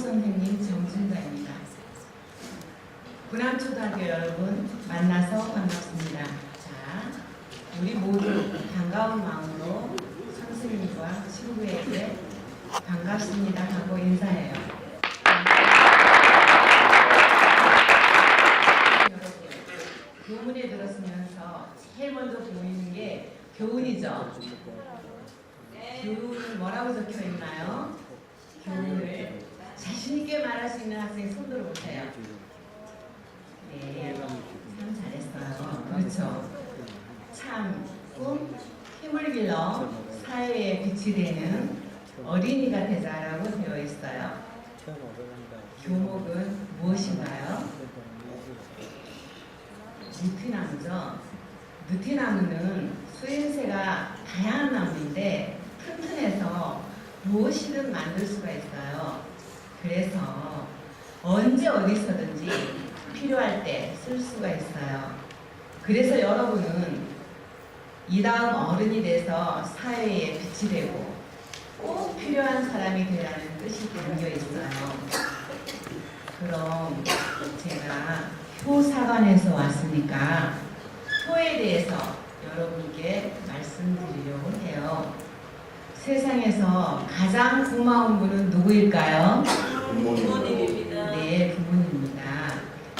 선생님 정준자입니다. 군암초등학교 여러분 만나서 반갑습니다. 자, 우리 모두 반가운 마음으로 선생님과 친구에게 반갑습니다 하고 인사해요. 여러분, 교문에 들었으면서 제일 먼저 보이는 게 교훈이죠. 교훈은 뭐라고 적혀 있나요? 교훈을 자신있게 말할 수 있는 학생 손 들어보세요. 네, 참 잘했어요. 그렇죠. 참, 꿈, 힘을 길러 사회에 빛이 되는 어린이가 되자라고 되어 있어요. 교목은 무엇인가요? 느티나무죠. 느티나무는 수인새가 다양한 나무인데 튼튼해서 무엇이든 만들 수가 있어요. 그래서 언제 어디서든지 필요할 때 쓸 수가 있어요. 그래서 여러분은 이 다음 어른이 돼서 사회에 빛이 되고 꼭 필요한 사람이 되라는 뜻이 담겨 있어요. 그럼 제가 효사관에서 왔으니까 효에 대해서 여러분께 말씀드리려고 해요. 세상에서 가장 고마운 분은 누구일까요? 부모님입니다. 네, 부모님입니다.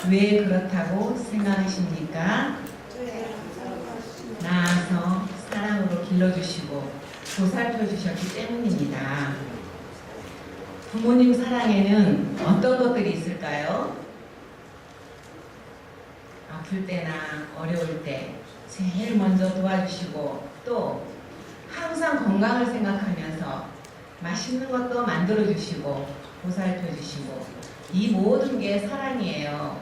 왜 그렇다고 생각하십니까? 낳아서 사랑으로 길러주시고 보살펴 주셨기 때문입니다. 부모님 사랑에는 어떤 것들이 있을까요? 아플 때나 어려울 때 제일 먼저 도와주시고 또 항상 건강을 생각하면서 맛있는 것도 만들어 주시고 보살펴 주시고 이 모든 게 사랑이에요.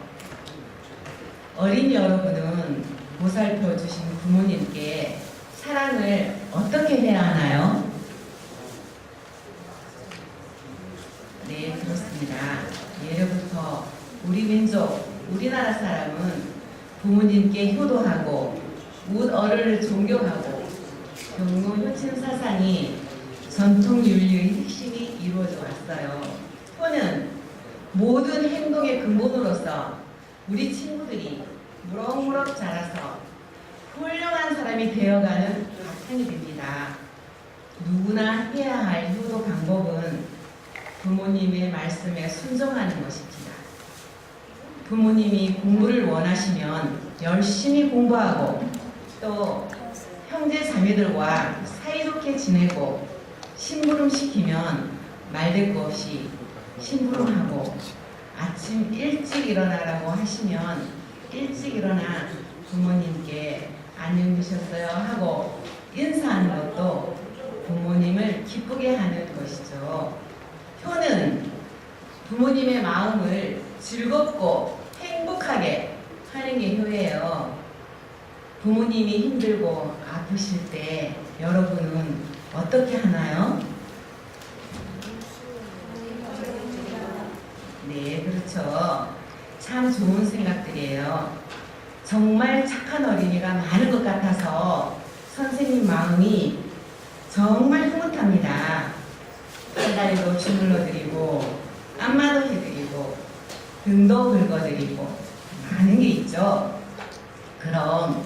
어린이 여러분은 보살펴 주신 부모님께 사랑을 어떻게 해야 하나요? 네, 그렇습니다. 예로부터 우리 민족, 우리나라 사람은 부모님께 효도하고 어른을 존경하고 경로 효친 사상이 전통 윤리의 핵심이 이루어져 왔어요. 효는 모든 행동의 근본으로서 우리 친구들이 무럭무럭 자라서 훌륭한 사람이 되어가는 바탕이 됩니다. 누구나 해야 할 효도 방법은 부모님의 말씀에 순종하는 것입니다. 부모님이 공부를 원하시면 열심히 공부하고 또 형제 자매들과 사이좋게 지내고 심부름 시키면 말대꾸 없이 심부름하고 아침 일찍 일어나라고 하시면 일찍 일어나 부모님께 안녕 주셨어요 하고 인사하는 것도 부모님을 기쁘게 하는 것이죠. 효는 부모님의 마음을 즐겁고 행복하게 하는 게 효예요. 부모님이 힘들고 아프실 때 여러분은 어떻게 하나요? 네, 그렇죠. 참 좋은 생각들이에요. 정말 착한 어린이가 많은 것 같아서 선생님 마음이 정말 흐뭇합니다. 한 달에도 주물러 드리고 안마도 해드리고 등도 긁어드리고 많은 게 있죠. 그럼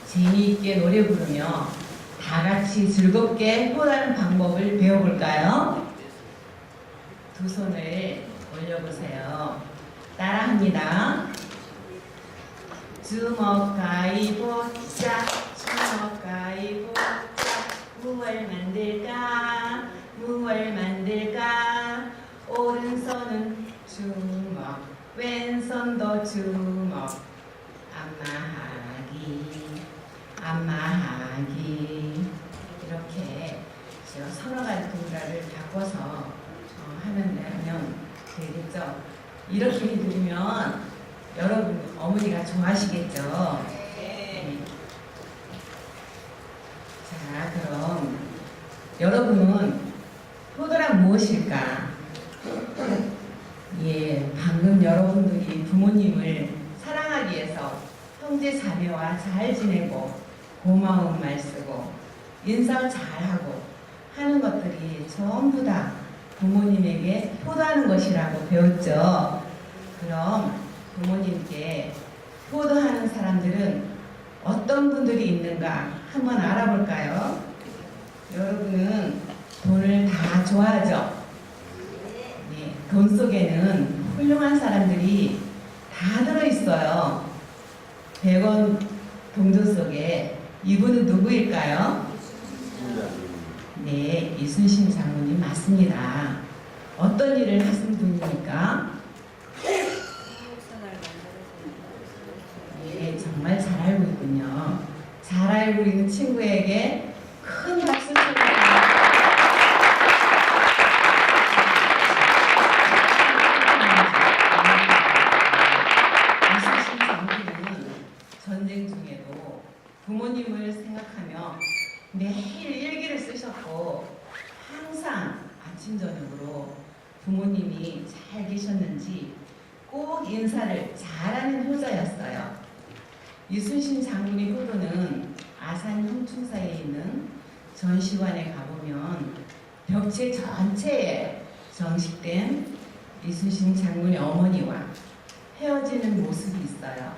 재미있게 노래 부르며 다 같이 즐겁게 효하는 방법을 배워볼까요? 두 손을 올려보세요. 따라합니다. 주먹 가위보자 주먹 가위보자 무얼 만들까 무얼 만들까 오른손은 주먹 왼손도 주먹 안마하기 이렇게 서너 가지 동작을 바꿔서 하면 되겠죠. 이렇게 해드리면 여러분 어머니가 좋아하시겠죠. 자, 그럼 여러분은 효도란 무엇일까? 예, 방금 여러분들이 부모님을 사랑하기 위해서 형제 자매와 잘 지내고 고마운 말 쓰고 인사 잘하고 하는 것들이 전부 다 부모님에게 효도하는 것이라고 배웠죠. 그럼 부모님께 효도하는 사람들은 어떤 분들이 있는가 한번 알아볼까요? 여러분은 돈을 다 좋아하죠? 네, 돈 속에는 훌륭한 사람들이 다 들어있어요. 100원 동전 속에 이분은 누구일까요? 네, 이순신 장군이 맞습니다. 어떤 일을 하신 분입니까? 네, 정말 잘 알고 있군요. 잘 알고 있는 친구에게 큰 박수 쳐주세요. 이순신 장군은 전쟁 중에도 부모님을 생각하며 매일 일기를 쓰셨고 항상 아침 저녁으로 부모님이 잘 계셨는지 꼭 인사를 잘하는 효자였어요. 이순신 장군의 효도는 아산 형충사에 있는 전시관에 가보면 벽체 전체에 정식된 이순신 장군의 어머니와 헤어지는 모습이 있어요.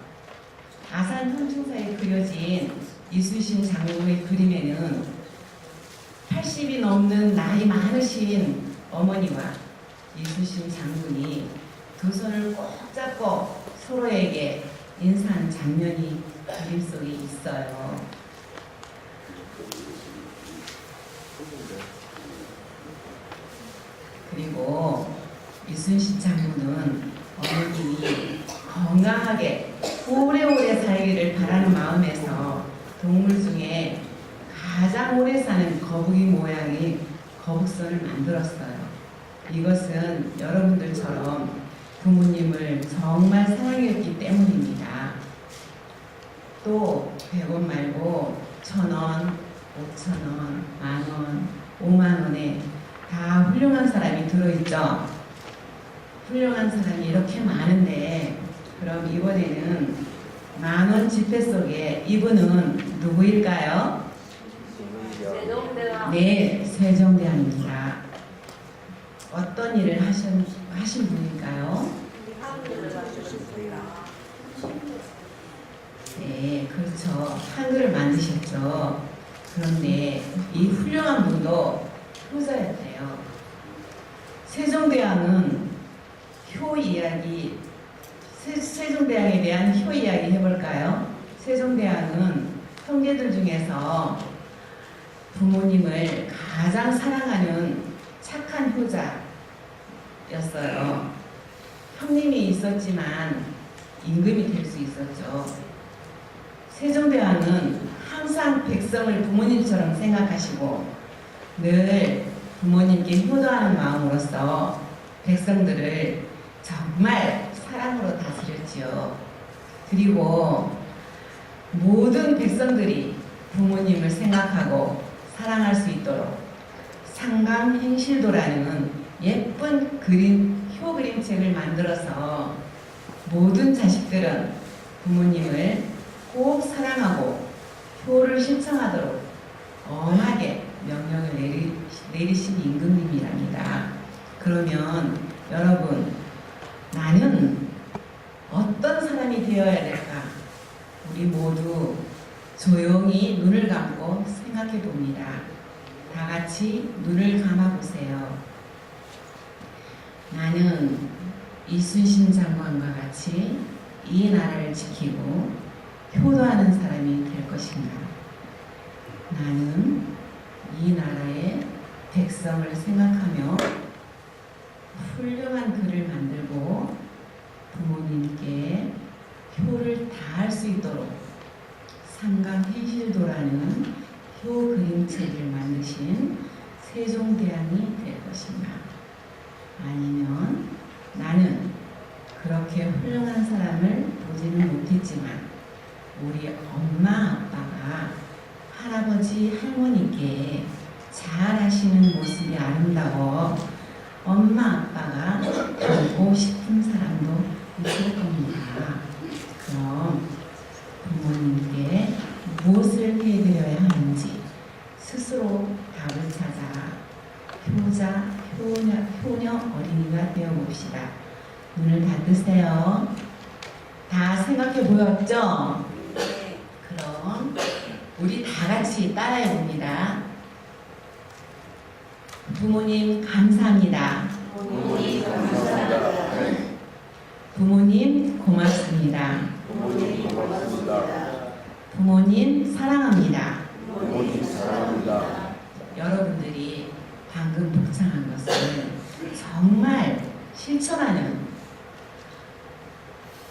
아산 형충사에 그려진 이순신 장군의 그림에는 80이 넘는 나이 많으신 어머니와 이순신 장군이 두 손을 꼭 잡고 서로에게 인사하는 장면이 그림 속에 있어요. 그리고 이순신 장군은 어머님이 건강하게 오래오래 살기를 바라는 마음에서 동물 중에 가장 오래 사는 거북이 모양의 거북선을 만들었어요. 이것은 여러분들처럼 부모님을 정말 사랑했기 때문입니다. 또 100원 말고 1,000원, 5,000원, 만원, 5만원에 다 훌륭한 사람이 들어있죠. 훌륭한 사람이 이렇게 많은데 그럼 이번에는 만원 지폐 속에 이분은 누구일까요? 세종대왕. 네, 세종대왕입니다. 어떤 일을 하신 분일까요? 네, 그렇죠. 한글을 만드셨죠. 그런데 이 훌륭한 분도 효자였대요. 세종대왕은 효 이야기, 세종대왕에 대한 효 이야기 해볼까요? 세종대왕은 형제들 중에서 부모님을 가장 사랑하는 착한 효자였어요. 형님이 있었지만 임금이 될 수 있었죠. 세종대왕은 항상 백성을 부모님처럼 생각하시고 늘 부모님께 효도하는 마음으로써 백성들을 정말 사랑으로 다스렸지요. 그리고 모든 백성들이 부모님을 생각하고 사랑할 수 있도록 상강행실도라는 예쁜 효 그림책을 만들어서 모든 자식들은 부모님을 꼭 사랑하고 효를 실천하도록 엄하게 명령을 내리신 임금님이랍니다. 그러면 여러분, 나는 어떤 사람이 되어야 될까? 우리 모두 조용히 눈을 감고 생각해 봅니다. 다 같이 눈을 감아 보세요. 나는 이순신 장관과 같이 이 나라를 지키고 효도하는 사람이 될 것인가? 나는 이 나라의 백성을 생각하며 훌륭한 글을 만들고 부모님께 효를 다할 수 있도록 상강행실도라는 효 그림책을 만드신 세종대왕이 될 것인가? 아니면 나는 그렇게 훌륭한 사람을 보지는 못했지만 우리 엄마 아빠가 할아버지 할머니께 잘하시는 모습이 아름다워 엄마 아빠가 닮고 싶은 사람도 있을 겁니다. 그럼 부모님께 무엇을 해드려야 하는지 스스로 답을 찾아 효자, 어린이가 되어봅시다. 눈을 다 뜨세요. 다 생각해 보였죠? 그럼 우리 다 같이 따라해 봅니다. 부모님 감사합니다. 부모님 감사합니다. 부모님 고맙습니다. 부모님 고맙습니다. 부모님 사랑합니다. 부모님 사랑합니다. 여러분들이 방금 복창한 것을 정말 실천하는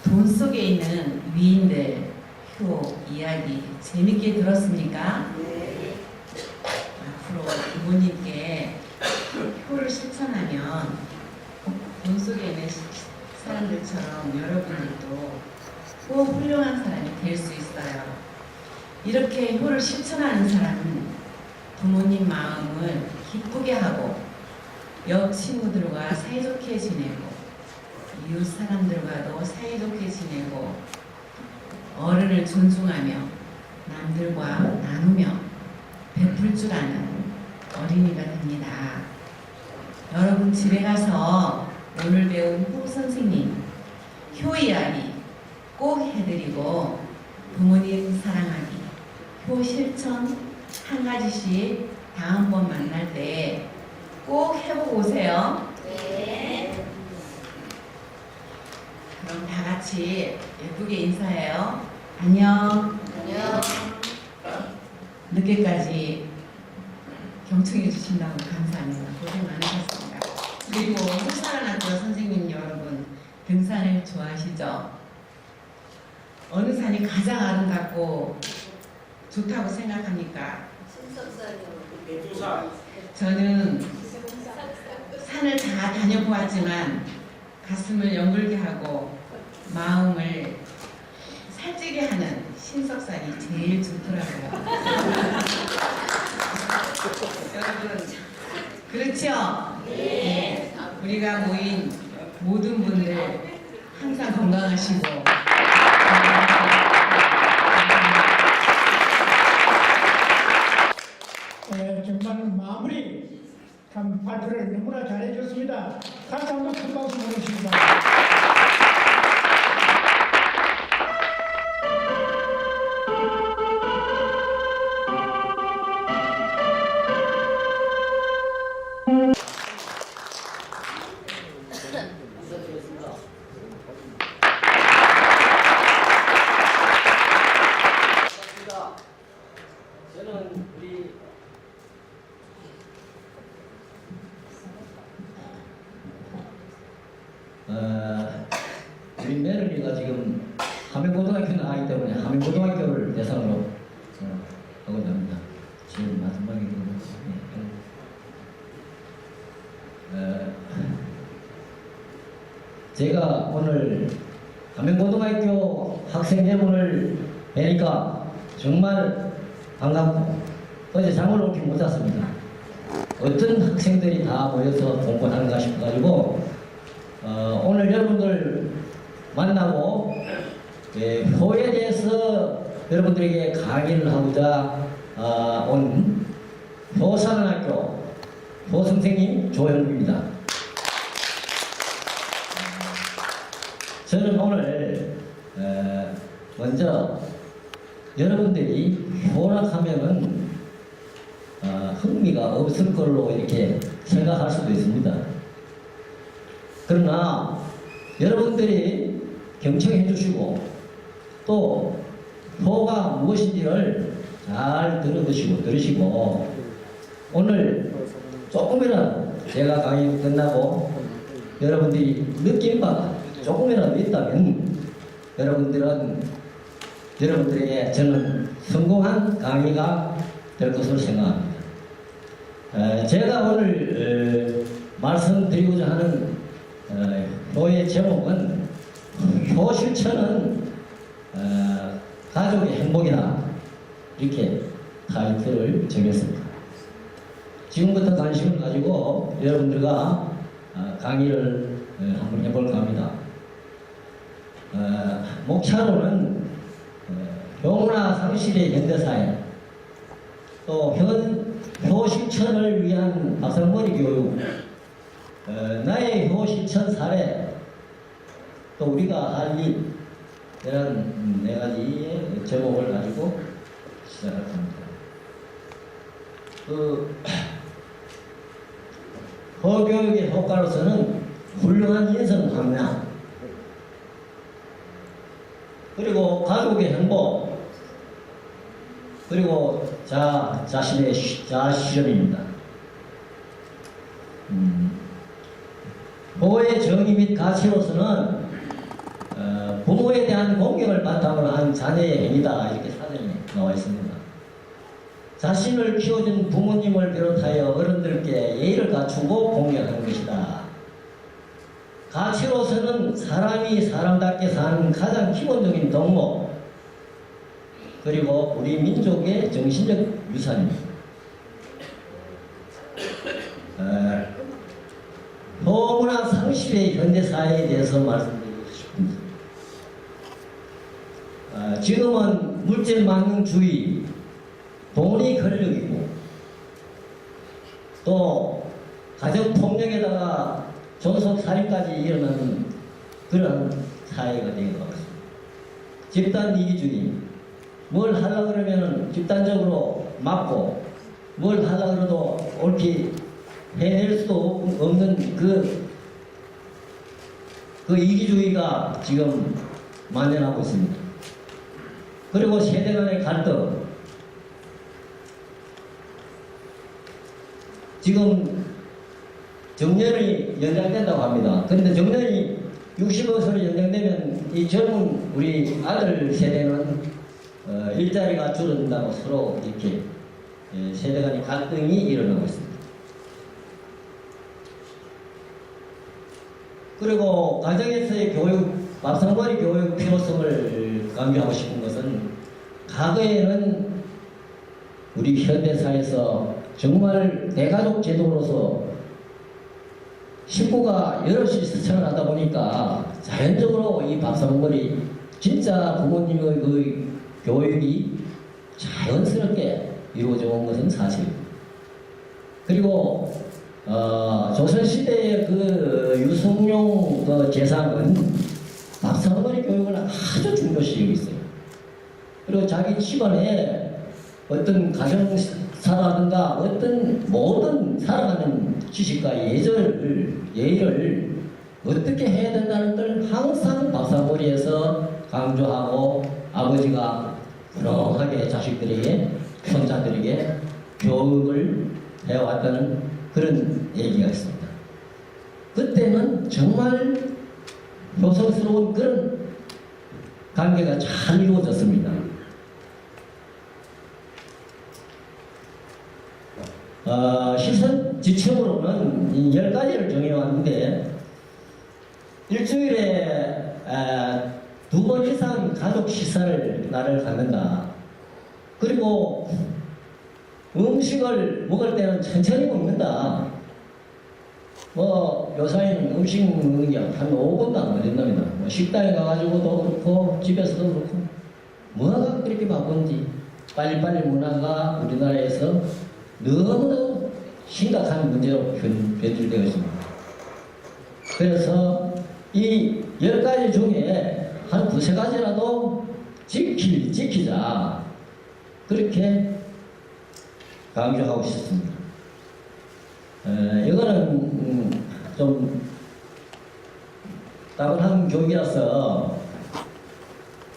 돈 속에 있는 위인들 효 이야기 재밌게 들었습니까? 앞으로 부모님께 효를 실천하면 돈 속에 있는 사람들처럼 여러분들도 꼭 훌륭한 사람이 될 수 있어요. 이렇게 효를 실천하는 사람은 부모님 마음을 기쁘게 하고 옆 친구들과 사이좋게 지내고 이웃 사람들과도 사이좋게 지내고 어른을 존중하며 남들과 나누며 베풀 줄 아는 어린이가 됩니다. 여러분 집에 가서 오늘 배운 효 선생님 효 이야기 꼭 해드리고 부모님 사랑하기 효 실천 한 가지씩 다음번 만날 때 꼭 해보고 오세요. 네. 그럼 다 같이 예쁘게 인사해요. 안녕. 안녕. 늦게까지 경청해 주신다고 감사합니다. 고생 많으셨습니다. 그리고 호사관학교 선생님 여러분 등산을 좋아하시죠? 어느 산이 가장 아름답고 좋다고 생각합니까? 저는 산을 다 다녀보았지만 가슴을 연글게 하고 마음을 살찌게 하는 신석산이 제일 좋더라고요. 여러분 그렇죠? 네. 우리가 모인 모든 분들 항상 건강하시고 정말 마무리 참 발표를 너무나 잘해줬습니다. 다시 한번 큰 박수 보내주시기 바랍니다. 저는 우리 며느리가 지금 함양고등학교 나가기 때문에 함양고등학교를 대상으로 하고자 합니다. 지금 마지막에 제가 오늘 함양고등학교 학생 대문을 뵈니까 정말 반갑고 어제 잠을 오지 못했습니다. 어떤 학생들이 다 모여서 공부하는가 싶어가지고 오늘 여러분들 만나고 효에 대해서 여러분들에게 강의를 하고자 온 효사관학교 효 선생님 조현구입니다. 저는 오늘 먼저 여러분들이 효락하면은 흥미가 없을 걸로 이렇게 생각할 수도 있습니다. 그러나 여러분들이 경청해 주시고 또 효가 무엇인지를 잘 들으시고 오늘 조금이라도 제가 강의 끝나고 여러분들이 느낀 바가 조금이라도 있다면 여러분들에게 저는 성공한 강의가 될 것으로 생각합니다. 제가 오늘 말씀드리고자 하는 효의 제목은 효 실천은 가족의 행복이다, 이렇게 타이틀을 정했습니다. 지금부터 관심을 가지고 여러분들과 강의를 한번 해볼까 합니다. 목차로는 효문화 상실의 현대사회, 또 효 실천을 위한 박살머리 교육, 나의 효 실천 사례, 또 우리가 할 일, 이런 네 가지의 제목을 가지고 시작을 합니다. 허교육의 효과로서는 훌륭한 인성 함량, 그리고 가족의 행복, 그리고 자신의 자실현입니다. 보호의 정의 및 가치로서는 부모에 대한 공경을 바탕으로 한 자녀의 행위다, 이렇게 사전에 나와 있습니다. 자신을 키워준 부모님을 비롯하여 어른들께 예의를 갖추고 공경하는 것이다. 가치로서는 사람이 사람답게 사는 가장 기본적인 덕목, 그리고 우리 민족의 정신적 유산입니다. 효문화 상실의 현대사회에 대해서 말씀드리고 싶습니다. 지금은 물질만능주의, 돈이 권력이고, 또 가정폭력에다가 존속살인까지 일어나는 그런 사회가 되어가고 있습니다. 집단이기주의, 뭘 하려고 그러면 집단적으로 막고, 뭘 하려고 그래도 옳게 해낼 수도 없는 그 이기주의가 지금 만연하고 있습니다. 그리고 세대 간의 갈등, 지금 정년이 연장된다고 합니다. 그런데 정년이 65세로 연장되면 이 젊은 우리 아들 세대는 일자리가 줄어든다고 서로 이렇게 세대 간의 갈등이 일어나고 있습니다. 그리고 가정에서의 교육, 밥상머리 교육 필요성을 강조하고 싶은 것은, 과거에는 우리 현대사에서 정말 대가족 제도로서 식구가 여럿이 생활하다 보니까 자연적으로 이 밥상머리, 진짜 부모님의 그 교육이 자연스럽게 이루어져 온 것은 사실입니다. 그리고 조선시대의 그 유성룡 그 재상은 밥상머리 교육을 아주 중요시 여기고 있어요. 그리고 자기 집안에 어떤 가정사라든가 어떤 모든 살아가는 지식과 예의를 어떻게 해야 된다는 걸 항상 밥상머리에서 강조하고, 아버지가 분명하게 자식들에게, 손자들에게 교육을 해왔다는 그런 얘기가 있습니다. 그때는 정말 효성스러운 그런 관계가 잘 이루어졌습니다. 시선 지침으로는 10가지를 정해왔는데, 일주일에 2번 이상 가족 식사를 나를 갖는다. 그리고 음식을 먹을 때는 천천히 먹는다. 요사이는 음식 먹는 게 한 5분도 안 걸린답니다. 식당에 가가지고도 그렇고, 집에서도 그렇고, 뭐가 그렇게 바쁜지, 빨리빨리 문화가 우리나라에서 너무나 심각한 문제로 변질되어 있습니다. 그래서 이 10가지 중에 한 2~3가지라도 지키자. 그렇게 강조하고 싶습니다. 이거는 좀 따분한 교육이라서,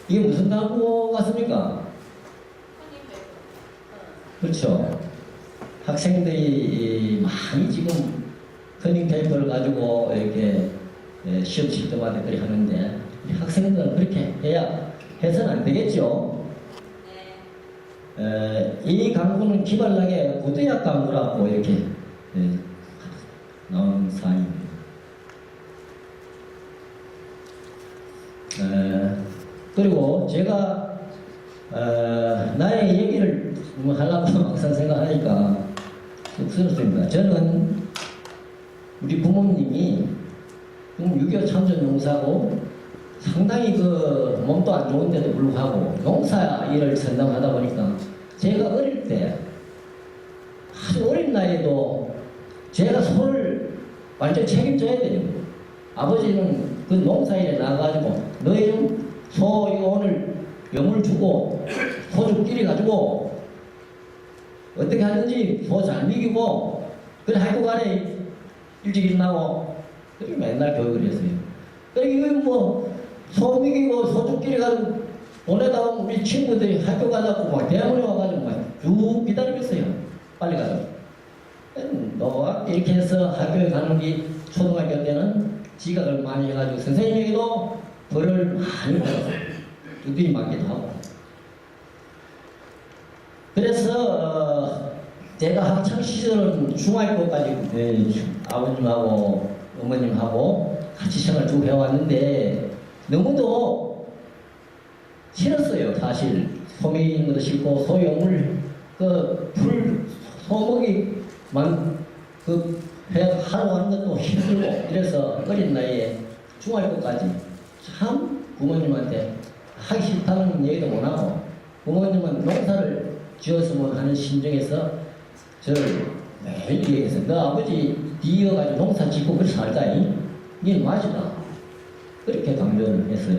이게 무슨 광고 같습니까? 그렇죠. 학생들이 많이 지금 커닝테이프를 가지고 이렇게 시험 칠 때마다 그렇게 하는데, 학생들은 그렇게 해서는 안 되겠죠. 이 광고는 기발하게 고대학 광고라고 이렇게 나온 사항입니다. 그리고 제가 나의 얘기를 하려고 막상 생각하니까 쑥스럽습니다. 저는 우리 부모님이 6.25 참전 용사고, 상당히 그 몸도 안 좋은데도 불구하고 용사 일을 선담하다 보니까, 제가 어릴 때, 아주 어린 나이에도 제가 손을 완전 책임져야 돼요. 아버지는 그 농사일에 나가가지고 너희는 소 이거 오늘 염을 주고 소죽끼리 가지고 어떻게 하든지 소 잘 먹이고 그래 하여간에 일찍 일어나고 그렇게 맨날 교육을 했어요. 그래 이거 소 먹이고 소죽끼리 가지고 보내다 보면 우리 친구들이 학교 가자고 막 대학원에 와가지고 막 쭉 기다리고 있어요. 빨리 가자. 너 이렇게 해서 학교에 가는 게 초등학교 때는 지각을 많이 해가지고 선생님에게도 벌을 많이 받았어요. 두들이 맞기도 하고. 그래서 제가 학창 시절은 중학교까지 아버님하고 어머님하고 같이 생활 쭉 해왔는데 너무도 싫었어요. 사실 소 먹이는 것도 싫고 소용을 소먹이만 하러 가는 것도 힘들고 이래서 어린 나이에 중학교까지 참 부모님한테 하기 싫다는 얘기도 못하고 부모님은 농사를 지었으면 하는 심정에서 저를 매일 얘기해서 너 아버지 뒤어가지고 농사 짓고 그렇게 살자니? 니 맞이다. 그렇게 강조를 했어요.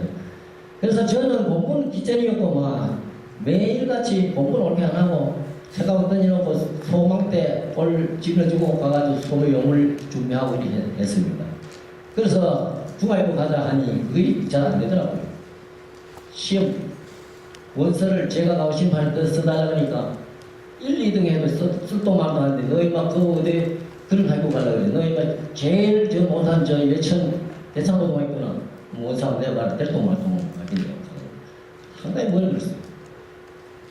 그래서 저는 공부는 뒷전이었고 막 매일같이 공부는 옳게 안 하고 생각 던져놓고 소망대 올 집어주고 가가지고 소용을 준비하고 이렇게 했습니다. 그래서 중학교 가자 하니 그게 잘 안 되더라고요. 시험 원서를 제가 나오 심판할 때 써달라 그러니까 1, 2등 해도 쓸도 말도 안 돼. 너희 막 어디 그런 학교 가려고 그래. 너희 막 제일 못한 예천 대창고등학교나 원사하면 내가 말할 때도 말도 하겠네요. 상당히 멀리 그랬어요.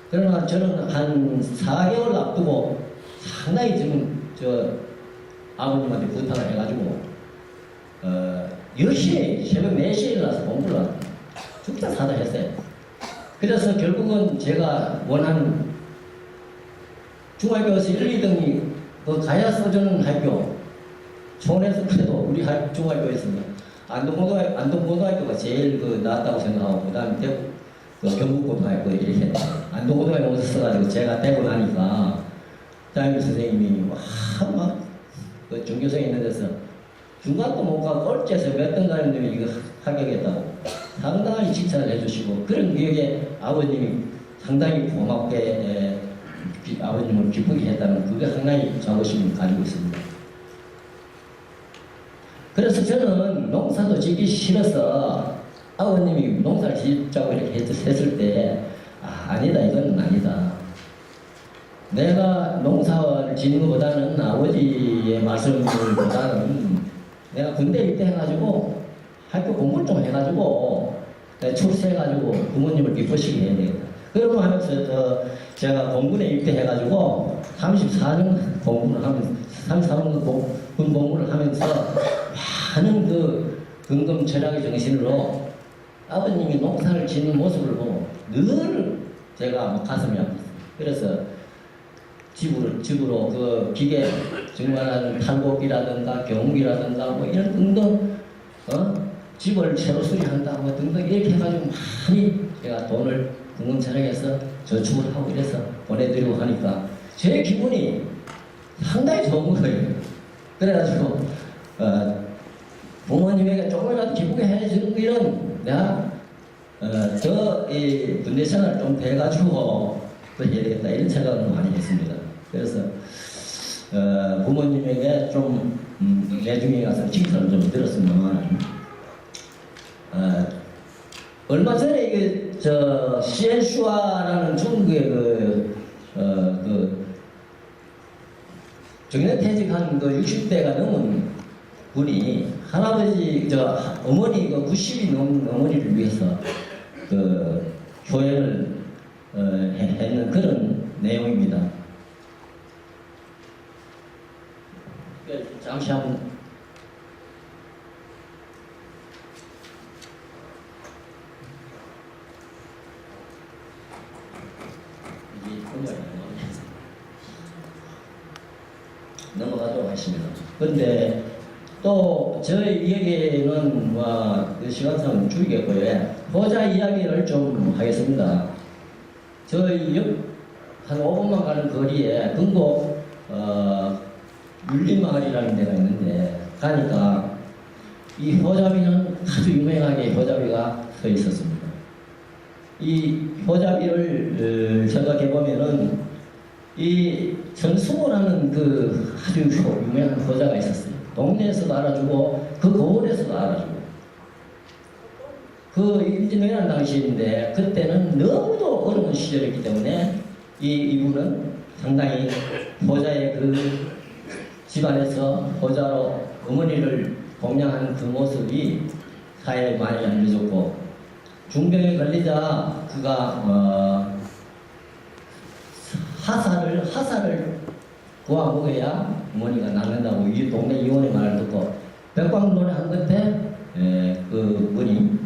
그러나 저는 한 4개월 앞두고 상당히 지금 아버님한테 부탁을 해가지고 열심히 새벽 4시에 일어나서 공부를 하고 죽다 사다 했어요. 그래서 결국은 제가 원하는 중학교에서 1, 2등이 그 가야 써주는 학교 촌에서 그래도 우리 중학교에서는 안동고등학교가 제일 낫다고 생각하고 그 다음에 대구 경북고등학교 이렇게 안동고등학교 오서 써가지고 제가 되고 나니까 담임 선생님이 막 전교생이 있는 데서 중간도 못 가고 꼴찌에서 몇 등 가는 놈이 이거 합격했다고 상당히 칭찬을 해주시고 그런 기억에 아버님이 상당히 고맙게 아버님을 기쁘게 했다는 그게 상당히 자부심을 가지고 있습니다. 그래서 저는 농사도 짓기 싫어서 아버님이 농사를 짓자고 이렇게 했을 때 아니다 이건 아니다. 내가 농사를 짓는 것보다는 아버지의 말씀보다는 내가 군대 입대해가지고 학교 공부를 좀 해가지고 출세해가지고 부모님을 기쁘시게 해야 되겠다. 그러고 하면서 제가 공군에 입대해가지고 34년 공부를 하면서 33년 군 공부를 하면서 많은 근검 철학의 정신으로 아버님이 농사를 짓는 모습을 보고 늘 제가 가슴이 아팠어요. 그래서 집으로 기계 정말 탈곡기라든가 경기라든가 뭐 이런 등등 집을 새로 수리한다 뭐 등등 이렇게 해가지고 많이 제가 돈을 근검 철학에서 저축을 하고 이래서 보내드리고 하니까 제 기분이 상당히 좋은 거예요. 그래가지고 부모님에게 조금이라도 기쁘게 해주는 일은 내가 이 군대 생활을 좀 돼가지고 또 해야 되겠다 이런 생각을 많이 했습니다. 그래서 부모님에게 좀 내중에 가서 칭찬을 좀 들었습니다만 얼마 전에 시엔슈아라는 중국의 정년퇴직한 60대가 넘은 분이 할아버지 어머니 90이 넘은 어머니를 위해서 교회를 했는 그런 내용입니다. 잠시 한번 넘어가도록 하겠습니다. 그런데 또 저희 이야기는 그 시간상 줄이겠고요. 보자 이야기를 좀 하겠습니다. 저희 한 5분만 가는 거리에 금곡 율림마을이라는 데가 있는데 가니까 이 효자비는 아주 유명하게 효자비가 서 있었습니다. 이 효자비를 생각해 보면은 이 전수호라는 그 아주 유명한 효자가 있었어요. 동네에서도 알아주고 그 고을에서도 알아주고. 그 임진왜란 당시인데 그때는 너무도 어려운 시절이었기 때문에 이분은 상당히 효자의 그 집안에서 효자로 어머니를 봉양하는 그 모습이 사회에 많이 알려졌고, 중병에 걸리자 그가 하사를 구워 먹어야 어머니가 낫는다고 이 동네 의원의 말을 듣고 백광론에 한 끝에 그 분이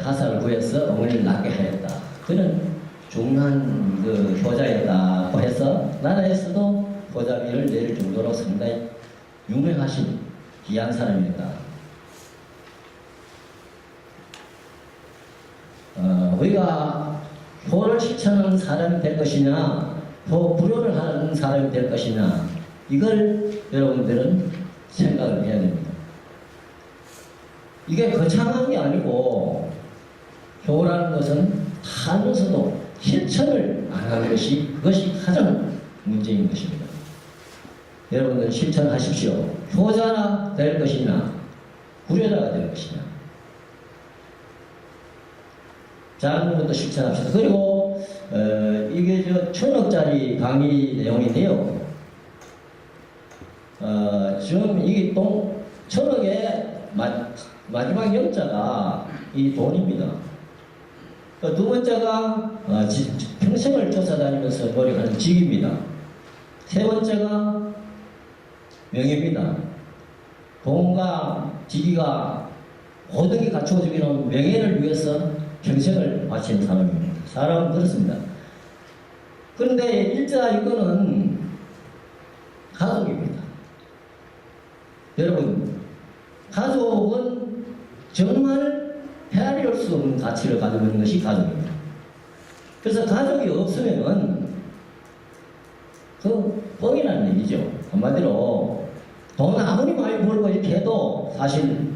하사를 구해서 어머니를 낫게 하였다. 그는 중요한 그 효자였다고 해서 나라에서도 효자비를 내릴 정도로 상당히 유명하신 귀한 사람이었다. 우리가 효를 실천하는 사람이 될 것이냐, 효 불효를 하는 사람이 될 것이냐, 이걸 여러분들은 생각을 해야 됩니다. 이게 거창한 게 아니고 효라는 것은 하면서도 실천을 안 하는 것이 그것이 가장 문제인 것입니다. 여러분들 실천하십시오. 효자가 될 것이냐, 불효자가 될 것이냐. 작은 것부터 실천합시다. 그리고 이게 1,000억짜리 강의 내용인데요. 지금 이게 1,000억의 마지막 영자가 이 돈입니다. 두 번째가 평생을 쫓아다니면서 노력하는 직입니다. 세 번째가 명예입니다. 돈과 직위가 모든 게 갖추어지기는 명예를 위해서 평생을 바치는 사람입니다. 사람은 그렇습니다. 그런데 일자 이거는 가족입니다. 여러분, 가족은 정말 헤아릴 수 없는 가치를 가지고 있는 것이 가족입니다. 그래서 가족이 없으면은 그 뻥이라는 얘기죠. 한마디로 돈 아무리 많이 벌고 이렇게 해도 사실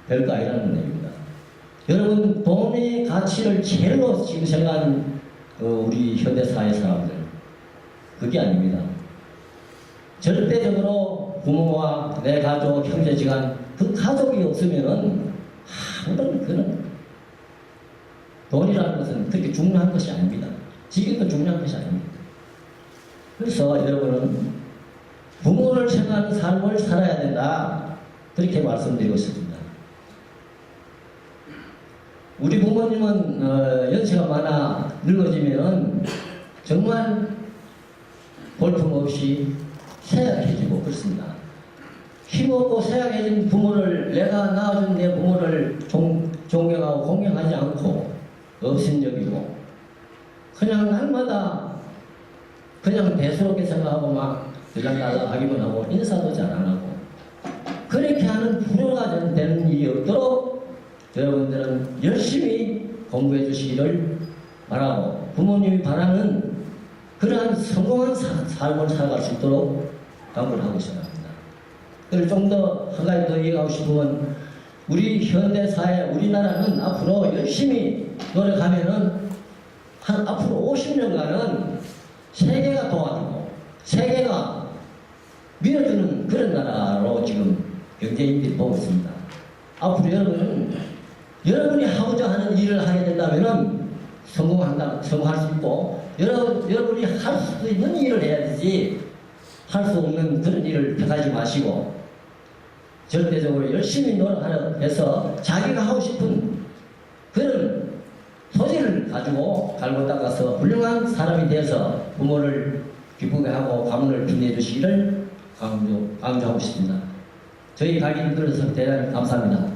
별거 아니라는 얘기입니다. 여러분, 돈의 가치를 제일로 지금 생각하는 우리 현대사회 사람들, 그게 아닙니다. 절대적으로 부모와 내 가족, 형제지간 그 가족이 없으면은 아무런 그런 돈이라는 것은 그렇게 중요한 것이 아닙니다. 지금도 중요한 것이 아닙니다. 그래서 여러분은 부모를 생각하는 삶을 살아야 된다. 그렇게 말씀드리고 싶습니다. 우리 부모님은 연세가 많아 늙어지면은 정말 볼품없이 쇠약해지고 그렇습니다. 힘없고 쇠약해진 부모를, 내가 낳아준 내 부모를 존경하고 공경하지 않고 업신여기고 그냥 날마다 그냥 대수롭게 생각하고 막 들락날락 하기만 하고 인사도 잘 안 하고 그렇게 하는 불효가 되는 일이 없도록 여러분들은 열심히 공부해 주시기를 바라고, 부모님이 바라는 그러한 성공한 삶을 살아갈 수 있도록 당부를 하고 있습니다. 그리고 좀 더 한 가지 더 얘기하고 싶으면, 우리 현대사회, 우리나라는 앞으로 열심히 노력하면은 한 앞으로 50년간은 세계가 도와주고 세계가 밀어주는 그런 나라로 지금 경제인들이 보고 있습니다. 앞으로 여러분이 하고자 하는 일을 하게 된다면은 성공할 수 있고, 여러분이 할 수 있는 일을 해야 되지, 할 수 없는 그런 일을 택하지 마시고, 절대적으로 열심히 노력하려 해서 자기가 하고 싶은 그런 소질을 가지고 갈고 닦아서 훌륭한 사람이 돼서 부모를 기쁘게 하고 가문을 빛내주시기를 강조하고 싶습니다. 저희 강의를 들어서 대단히 감사합니다.